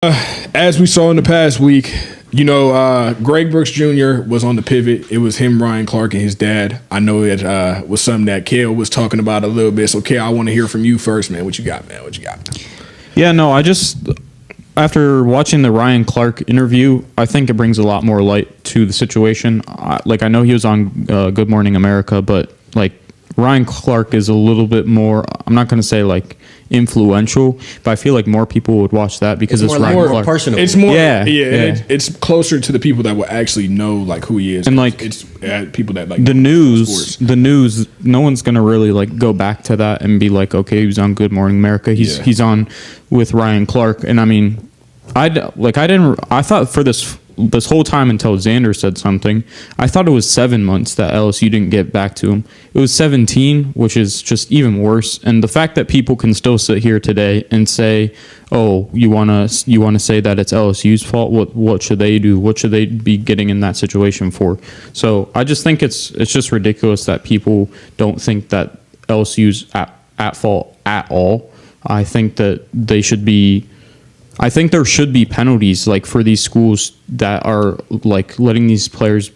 As we saw in the past week, Greg Brooks Jr. was on the pivot. It was him, Ryan Clark, and his dad. I know it was something that Kale was talking about a little bit. So, Kale, I want to hear from you first, man. What you got, man? What you got? Yeah, no, after watching the Ryan Clark interview, I think it brings a lot more light to the situation. I know he was on Good Morning America, but, Ryan Clark is a little bit more, I'm not going to say, influential, but I feel like more people would watch that because it's Ryan Clark. Personal. It's more, it's closer to the people that will actually know who he is, and it's people that the news. No one's gonna really go back to that and be like, okay, he was on Good Morning America. He's on with Ryan Clark, and I mean, I thought for this whole time until Xander said something, I thought it was 7 months that LSU didn't get back to him. It was 17, which is just even worse. And the fact that people can still sit here today and say, "Oh, you wanna say that it's LSU's fault? What should they do? What should they be getting in that situation for?" So I just think it's just ridiculous that people don't think that LSU's at fault at all. I think that they should be. I think there should be penalties for these schools that are letting these players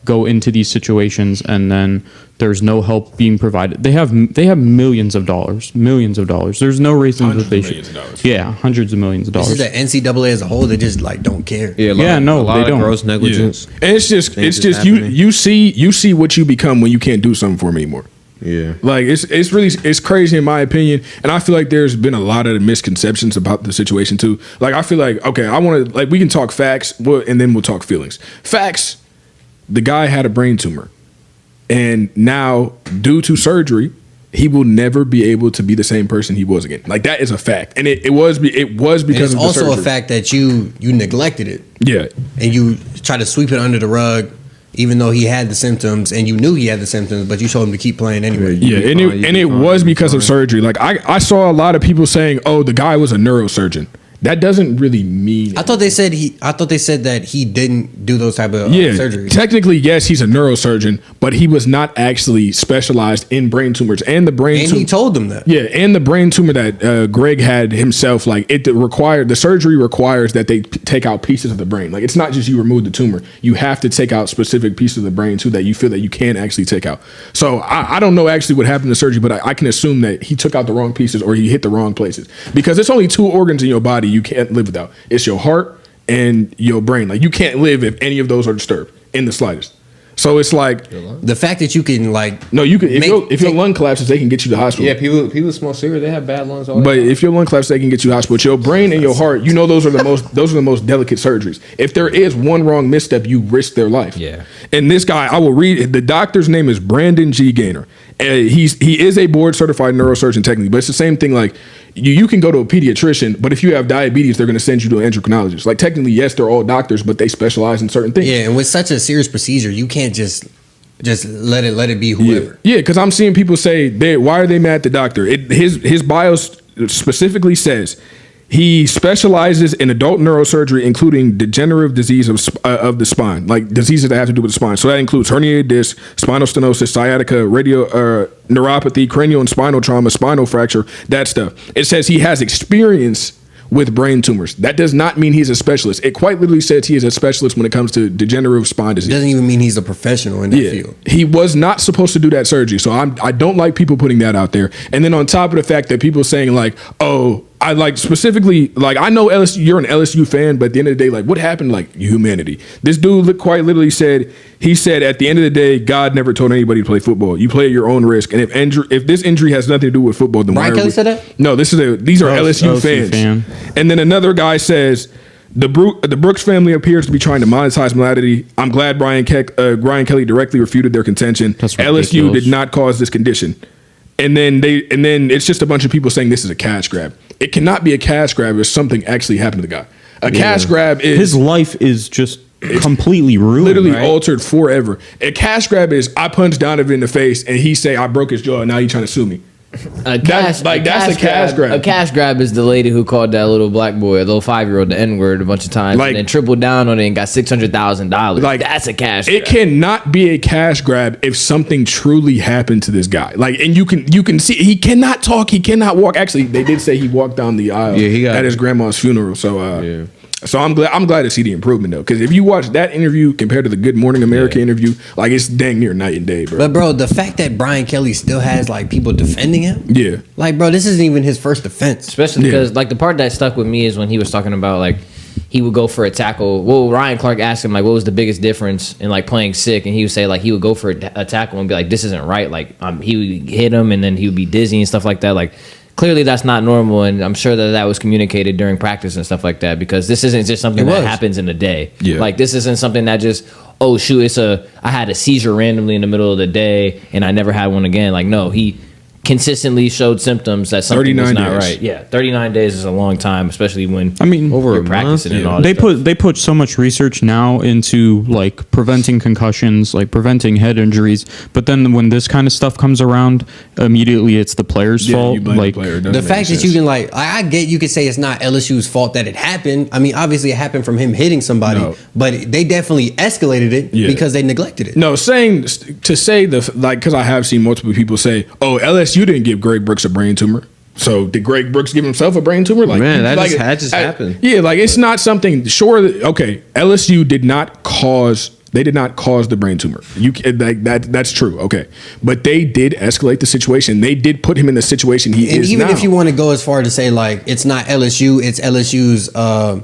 go into these situations and then there's no help being provided. They have millions of dollars. There's no reason that they should. Yeah, hundreds of millions of dollars. This is the NCAA as a whole. They just don't care. Yeah, a lot of don't. Gross negligence. Yeah. And it's just you see what you become when you can't do something for them anymore. Yeah, it's crazy in my opinion, and I feel like there's been a lot of misconceptions about the situation too. I feel like I want to we can talk facts, and then we'll talk feelings. Facts: the guy had a brain tumor, and now due to surgery, he will never be able to be the same person he was again. That is a fact, and it was because and it's of the also surgery. A fact that you neglected it. Yeah, and you try to sweep it under the rug. Even though he had the symptoms and you knew he had the symptoms, but you told him to keep playing anyway. Yeah, and it was because of surgery. I saw a lot of people saying, "Oh, the guy was a neurosurgeon." That doesn't really mean anything. I thought they said that he didn't do those type of surgeries. Technically, yes, he's a neurosurgeon, but he was not actually specialized in brain tumors. And the brain tumor, he told them that. Yeah, and the brain tumor that Greg had himself, the surgery requires that they take out pieces of the brain. It's not just you remove the tumor. You have to take out specific pieces of the brain too that you feel that you can actually take out. So I don't know actually what happened to surgery, but I can assume that he took out the wrong pieces or he hit the wrong places. Because it's only two organs in your body you can't live without. It's your heart and your brain. You can't live if any of those are disturbed in the slightest. So it's the fact that you can no, you can if your lung collapses, they can get you to the hospital. Yeah, people smoke cigarettes, they have bad lungs. But if your lung collapses, they can get you to the hospital. But your brain and your heart, those are the most delicate surgeries. If there is one wrong misstep, you risk their life. Yeah. And this guy, I will read. The doctor's name is Brandon G. Gaynor. He is a board certified neurosurgeon technically, but it's the same thing. You can go to a pediatrician, but if you have diabetes, they're going to send you to an endocrinologist. Technically, yes, they're all doctors, but they specialize in certain things. Yeah, and with such a serious procedure, you can't just let it be whoever. Yeah, because I'm seeing people say, why are they mad at the doctor? His bio specifically says he specializes in adult neurosurgery, including degenerative disease of the spine, diseases that have to do with the spine. So that includes herniated disc, spinal stenosis, sciatica, neuropathy, cranial and spinal trauma, spinal fracture, that stuff. It says he has experience with brain tumors. That does not mean he's a specialist. It quite literally says he is a specialist when it comes to degenerative spine disease. It doesn't even mean he's a professional in that field. He was not supposed to do that surgery. So I don't like people putting that out there. And then on top of the fact that people saying oh, I specifically, I know LSU, you're an LSU fan, but at the end of the day, what happened to humanity? This dude quite literally said, at the end of the day, God never told anybody to play football. You play at your own risk. And if this injury has nothing to do with football, then Brian Kelly said that? No, these are LSU fans. And then another guy says, the Brooks family appears to be trying to monetize malady. I'm glad Brian Kelly directly refuted their contention. LSU did not cause this condition. And then it's just a bunch of people saying this is a cash grab. It cannot be a cash grab if something actually happened to the guy. A cash grab is his life is just completely ruined, literally altered forever. A cash grab is I punched Donovan in the face and he say I broke his jaw and now he's trying to sue me. A cash grab. A cash grab is the lady who called that little black boy, a little 5-year-old, the N-word a bunch of times, Like- and then tripled down on it and got $600,000. Like, That's a cash It grab. cannot be a cash grab if something truly happened to this guy. Like, and you can see he cannot talk, he cannot walk. Actually, they did say he walked down the aisle at his grandma's funeral. So, so I'm glad to see the improvement though, because if you watch that interview compared to the Good Morning America interview, like it's dang near night and day, bro. But bro, the fact that Brian Kelly still has like people defending him, Yeah. like bro, this isn't even his first offense. Especially because, like, the part that stuck with me is when he was talking about, like, he would go for a tackle. Well, Ryan Clark asked him, like, what was the biggest difference in, like, playing sick? And he would say, like, he would go for a tackle and be like, this isn't right. Like, he would hit him and then he would be dizzy and stuff like that. Like, clearly that's not normal. And I'm sure that was communicated during practice and stuff like that, because this isn't just something that happens in a day. Yeah. Like, this isn't something that just, oh, shoot, I had a seizure randomly in the middle of the day and I never had one again. Like, no, he consistently showed symptoms that something was not right. Yeah, 39 days is a long time, especially when over you're practicing and all they that. they put so much research now into like preventing concussions, like preventing head injuries, but then when this kind of stuff comes around, immediately it's the player's fault. You blame Like the player. The fact that you can I get you could say it's not LSU's fault that it happened. I mean, obviously it happened from him hitting somebody, but they definitely escalated it because they neglected it. No, because I have seen multiple people say, "Oh, LSU didn't give Greg Brooks a brain tumor." So did Greg Brooks give himself a brain tumor? Like, Man, that just happened. Yeah, like it's not something. Sure, okay, LSU did not cause. They did not cause the brain tumor. That's true. Okay, but they did escalate the situation. They did put him in the situation he And is even now. if you want to go as far to say like it's not LSU, it's LSU's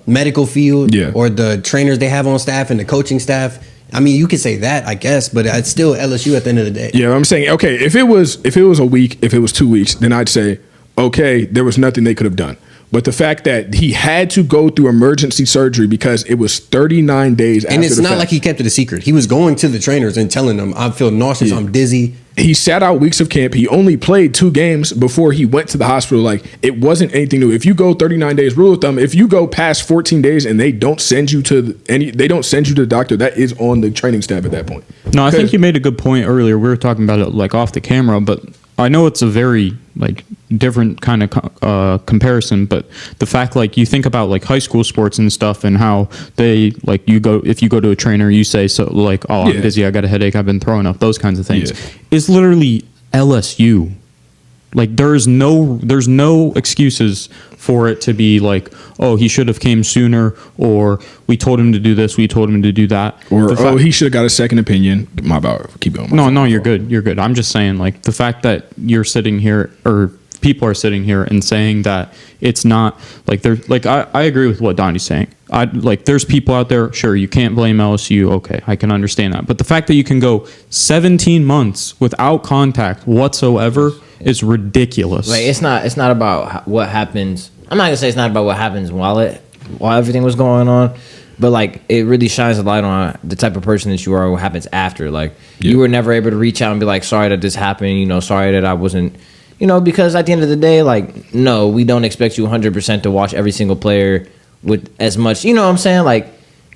medical field or the trainers they have on staff and the coaching staff. I mean, you could say that, I guess, but it's still LSU at the end of the day. Yeah, I'm saying, okay, if it was a week, if it was 2 weeks, then I'd say, okay, there was nothing they could have done. But the fact that he had to go through emergency surgery because it was 39 days after And it's the not fact. like he kept it a secret. He was going to the trainers and telling them, I feel nauseous, I'm dizzy. He sat out weeks of camp. He only played 2 games before he went to the hospital. Like, it wasn't anything new. If you go 39 days, rule of thumb, if you go past 14 days and they don't send you to the doctor, that is on the training staff at that point. No, I think you made a good point earlier. We were talking about it like off the camera, but I know it's a very like different kind of comparison. But the fact, like, you think about like high school sports and stuff, and how they like if you go to a trainer, you say so like, oh, I'm dizzy, I got a headache, I've been throwing up, those kinds of things. It's literally LSU. Like there's no excuses for it to be like, oh, he should have came sooner, or we told him to do this, we told him to do that, or he should have got a second opinion. My bad. Keep going. No, you're good. You're good. I'm just saying, like, the fact that you're sitting here, or people are sitting here and saying that it's not like there's like I agree with what Donnie's saying. There's people out there. Sure, you can't blame LSU. Okay, I can understand that. But the fact that you can go 17 months without contact whatsoever is ridiculous. Like, it's not about what happens. I'm not gonna say it's not about what happens while everything was going on, but like it really shines a light on the type of person that you are. What happens after? Like you were never able to reach out and be like, sorry that this happened. You know, sorry that I wasn't. You know, because at the end of the day, like, no, we don't expect you 100% to watch every single player with as much. You know what I'm saying? Like,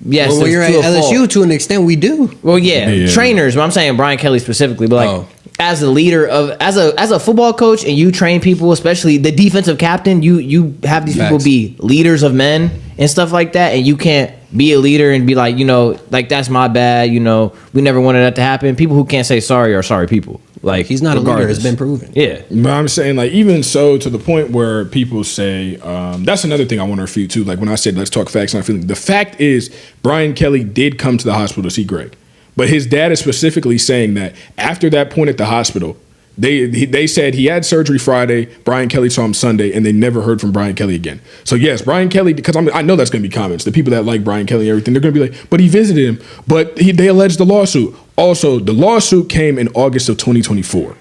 yes, well, when you're at LSU, fault. to an extent, we do. Well, yeah, trainers. But I'm saying Brian Kelly specifically, but like. As a leader as a football coach, and you train people, especially the defensive captain, you have these people be leaders of men and stuff like that, and you can't be a leader and be like, you know, like that's my bad, you know, we never wanted that to happen. People who can't say sorry are sorry people. Like he's not a leader, it's been proven. Yeah. But I'm saying, like, even so, to the point where people say, that's another thing I want to refute too. Like when I said let's talk facts, not feeling. The fact is Brian Kelly did come to the hospital to see Greg. But his dad is specifically saying that after that point at the hospital, they said he had surgery Friday, Brian Kelly saw him Sunday, and they never heard from Brian Kelly again. So yes, Brian Kelly, because I know that's going to be comments. The people that like Brian Kelly and everything, they're going to be like, but he visited him. But they alleged the lawsuit. Also, the lawsuit came in August of 2024.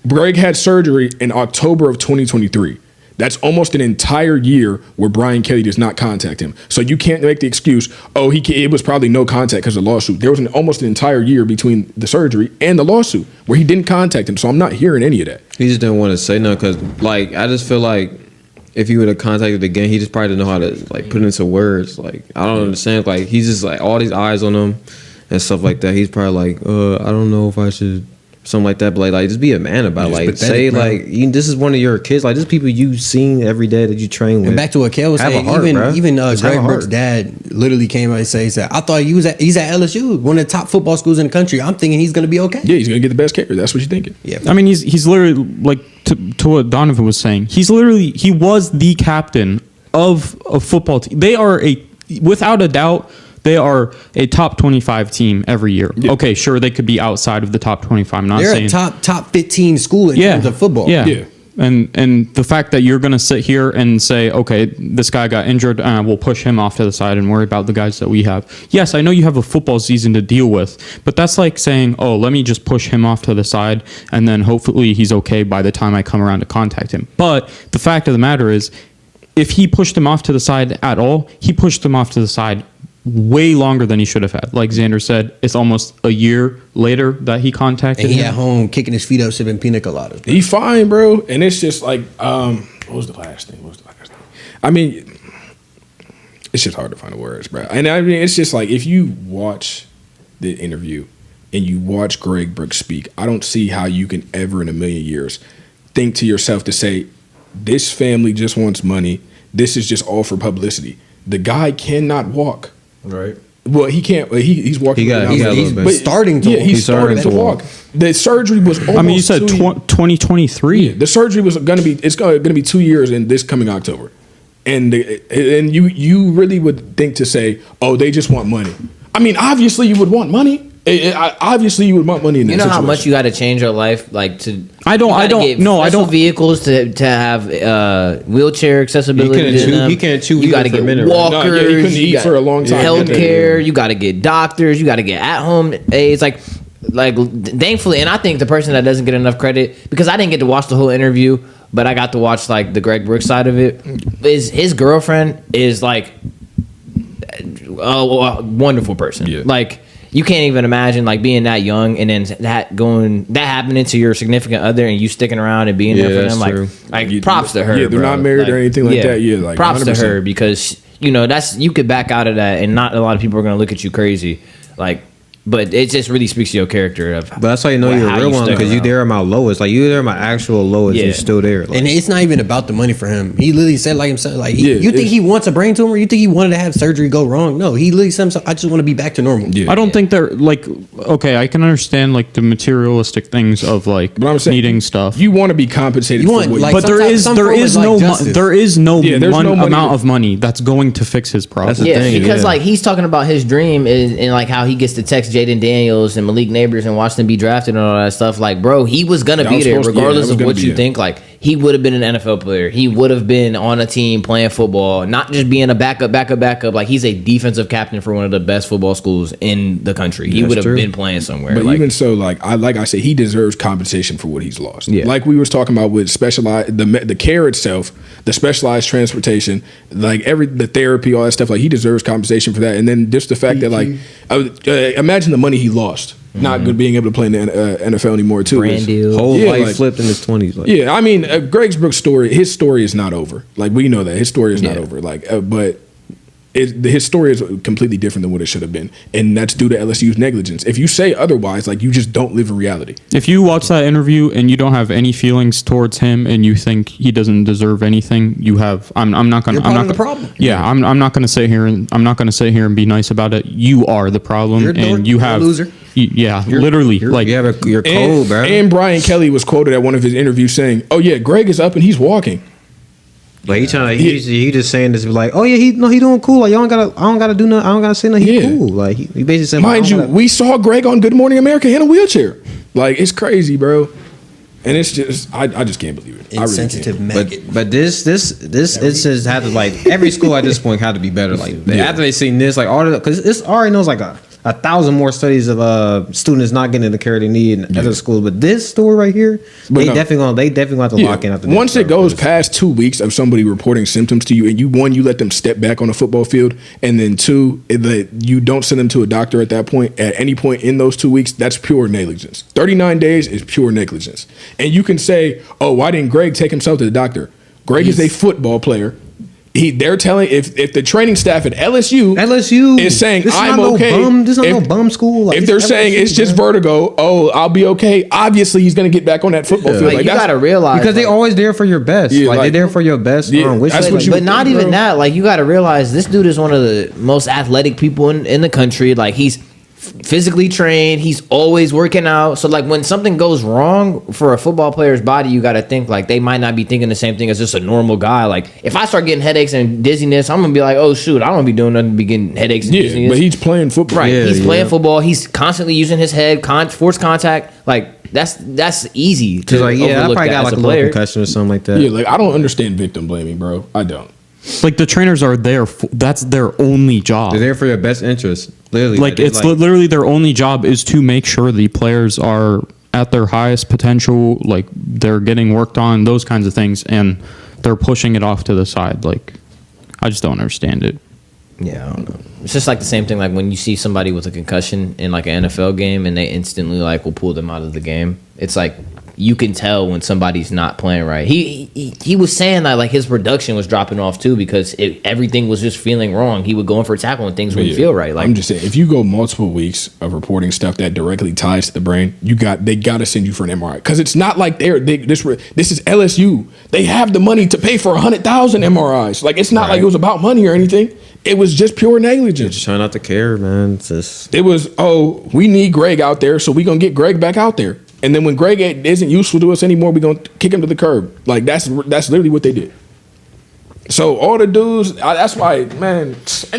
Greg had surgery in October of 2023. That's almost an entire year where Brian Kelly does not contact him. So you can't make the excuse, oh, it was probably no contact because of the lawsuit. There was almost an entire year between the surgery and the lawsuit where he didn't contact him. So I'm not hearing any of that. He just didn't want to say nothing because, like, I just feel like if he would have contacted again, he just probably didn't know how to, like, put it into words. Like, I don't understand. Like, he's just, like, all these eyes on him and stuff like that. He's probably like, I don't know if I should something like that. But like just be a man about it. Like pathetic, say bro. like this is one of your kids. Like this is people you've seen every day that you train with. And back to what Kel was Have a saying, heart, bro. even Just have Greg a Brooks' heart. dad literally came out and said, I thought he's at LSU, one of the top football schools in the country. I'm thinking he's gonna be okay. Yeah, he's gonna get the best care. That's what you're thinking. Yeah. I mean, he's literally like to what Donovan was saying. He was the captain of a football team. They are without a doubt. They are a top 25 team every year. Yeah. Okay, sure, they could be outside of the top 25. I'm not They're saying a top 15 school in terms of football. Yeah. Yeah. And the fact that you're going to sit here and say, okay, this guy got injured, we'll push him off to the side and worry about the guys that we have. Yes, I know you have a football season to deal with, but that's like saying, oh, let me just push him off to the side and then hopefully he's okay by the time I come around to contact him. But the fact of the matter is, if he pushed him off to the side at all, he pushed him off to the side way longer than he should have had. Like Xander said, it's almost a year later that he contacted And he him. at home kicking his feet up, sipping pina coladas. He's fine, bro. And it's just like, what was the last thing? I mean, it's just hard to find the words, bro. And I mean, it's just like if you watch the interview and you watch Greg Brooks speak, I don't see how you can ever in a million years think to yourself to say, this family just wants money. This is just all for publicity. The guy cannot walk. Right. Well, he can't. He's walking. He got a around. little bit. He's starting to Yeah, walk. he's starting to walk. The surgery was almost. I mean, you said 2023. Yeah, the surgery was going to be. It's going to be 2 years in this coming October, and you really would think to say, oh, they just want money. I mean, obviously you would want money. Obviously you would want money in that You know how situation. much you got to change your life, like to. I don't vehicles to have wheelchair accessibility. He can't chew You got to either for a get minute, right? walkers. No, yeah, he couldn't you eat got for a long time. Healthcare. You got to get doctors. You got to get at home aids. Like thankfully, and I think the person that doesn't get enough credit, because I didn't get to watch the whole interview, but I got to watch like the Greg Brooks side of it. Is his girlfriend is like a wonderful person. Yeah. Like. You can't even imagine like being that young and then that happening to your significant other and you sticking around and being there for them. True. Like props to her. Yeah, they're bro. not married or anything like that. Yeah, like props 100%. to her because you could back out of that and not a lot of people are gonna look at you crazy. Like, but it just really speaks to your character of. But that's how you know you're a how real one stuck because you around. there at my lowest. Like you there at my actual lowest. Yeah. You're still there. Like, And it's not even about the money for him. He literally said like himself, like Yeah, you think it's- he wants a brain tumor? You think he wanted to have surgery go wrong? No, he literally said himself, I just want to be back to normal. Yeah. I don't think they're like okay. I can understand like the materialistic things of like But I'm saying needing stuff. You want to be compensated You for want, what like, but there sometimes is some there form is of, like, no justice. there is no, Yeah, there's no money amount to- of money that's going to fix his problem. That's the Yeah, thing, because yeah. like he's talking about his dream and like how he gets to text Jaden Daniels and Malik Neighbors and watch them be drafted and all that stuff. Like, bro, he was gonna That be was there supposed to- yeah, regardless that was of gonna what be you it. think. Like, he would have been an NFL player. He would have been on a team playing football, not just being a backup. Like, he's a defensive captain for one of the best football schools in the country. He That's would have true. been playing somewhere. But like, even so, like I say, he deserves compensation for what he's lost. Yeah. Like we was talking about with specialized the care itself, the specialized transportation, like the therapy, all that stuff. Like he deserves compensation for that. And then just the fact that like imagine the money he lost, not good being able to play in the NFL anymore too. brand deal. whole Yeah, life like- flipped in his 20s. Like, Yeah, I mean, Greg Brooks' story, his story is not over. Like we know that his story is not Yeah. over. Like, but his story is completely different than what it should have been, and that's due to LSU's negligence. If you say otherwise, like you just don't live in reality. If you watch that interview and you don't have any feelings towards him and you think he doesn't deserve anything, you have. I'm not gonna. You're I'm part not of the gonna- problem. Yeah, I'm not gonna sit here and be nice about it. You are the problem, You're a dork. and you You're a have. loser. Yeah, literally. Like you have your code, bro. And Brian Kelly was quoted at one of his interviews saying, "Oh yeah, Greg is up and he's walking." Like he just saying this like, oh yeah, he doing cool. Like I don't gotta do nothing. I don't gotta say nothing. He Yeah. cool. Like he basically said, Mind you, we saw Greg on Good Morning America in a wheelchair. Like it's crazy, bro. And it's just, I just can't believe it. I really Insensitive can't. maggot. But this instance had to like every school at this point had to be better. Like after they seen this, like all because this already knows like a 1,000 more studies of students not getting the care they need in other schools. But this story right here, But they no. definitely gonna have to lock in after this. Once it bro, goes 'cause- past 2 weeks of somebody reporting symptoms to you, and you let them step back on the football field, and then two, that you don't send them to a doctor at that point, at any point in those 2 weeks, that's pure negligence. 39 days is pure negligence. And you can say, oh, why didn't Greg take himself to the doctor? Greg is a football player. they're telling if the training staff at LSU is saying this is I'm not okay. No bum, this is not no bum school. Like, if they're saying it's just vertigo, I'll be okay. Obviously, he's gonna get back on that football field. Like, you gotta realize because they always there for your best. Yeah, like they're there for your best. But not even that. Like, you gotta realize this dude is one of the most athletic people in the country. Like, he's physically trained, he's always working out. So like when something goes wrong for a football player's body, you got to think like they might not be thinking the same thing as just a normal guy. Like if I start getting headaches and dizziness, I'm gonna be like, oh shoot, I don't be doing nothing, be getting headaches and dizziness. But he's playing football, right? He's playing football, he's constantly using his head, force contact. Like that's easy to like, I overlook probably that got as like a a player. little concussion or something like that. Yeah, like I don't understand victim blaming, bro. I don't. Like the trainers are there. That's their only job. They're there for your best interest. Literally, like it's literally their only job is to make sure the players are at their highest potential. Like they're getting worked on, those kinds of things, and they're pushing it off to the side. Like I just don't understand it. Yeah, I don't know. It's just like the same thing. Like when you see somebody with a concussion in like an NFL game, and they instantly like will pull them out of the game. It's like you can tell when somebody's not playing right. He was saying that like his production was dropping off too because everything was just feeling wrong. He would go in for a tackle and things wouldn't feel right. Like I'm just saying, if you go multiple weeks of reporting stuff that directly ties to the brain, they got to send you for an MRI because it's not like this is LSU. They have the money to pay for 100,000 MRIs. Like it's not like it was about money or anything. It was just pure negligence. Just trying not to care, man. It was we need Greg out there, so we gonna get Greg back out there. And then when Greg isn't useful to us anymore, we're going to kick him to the curb. Like, that's literally what they did. So all the dudes, that's why, man, if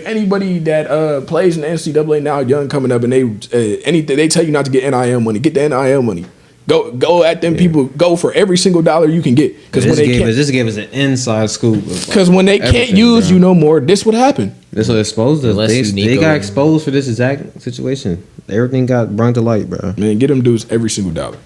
anybody that plays in the NCAA now, young coming up, and they tell you not to get NIL money, get the NIL money. Go at them people. Go for every single dollar you can get. Because this gave us an inside scoop. Because when they can't use you no more, this would happen. This will expose us. They got exposed for this exact situation. Everything got brought to light, bro. Man, get them dudes every single dollar.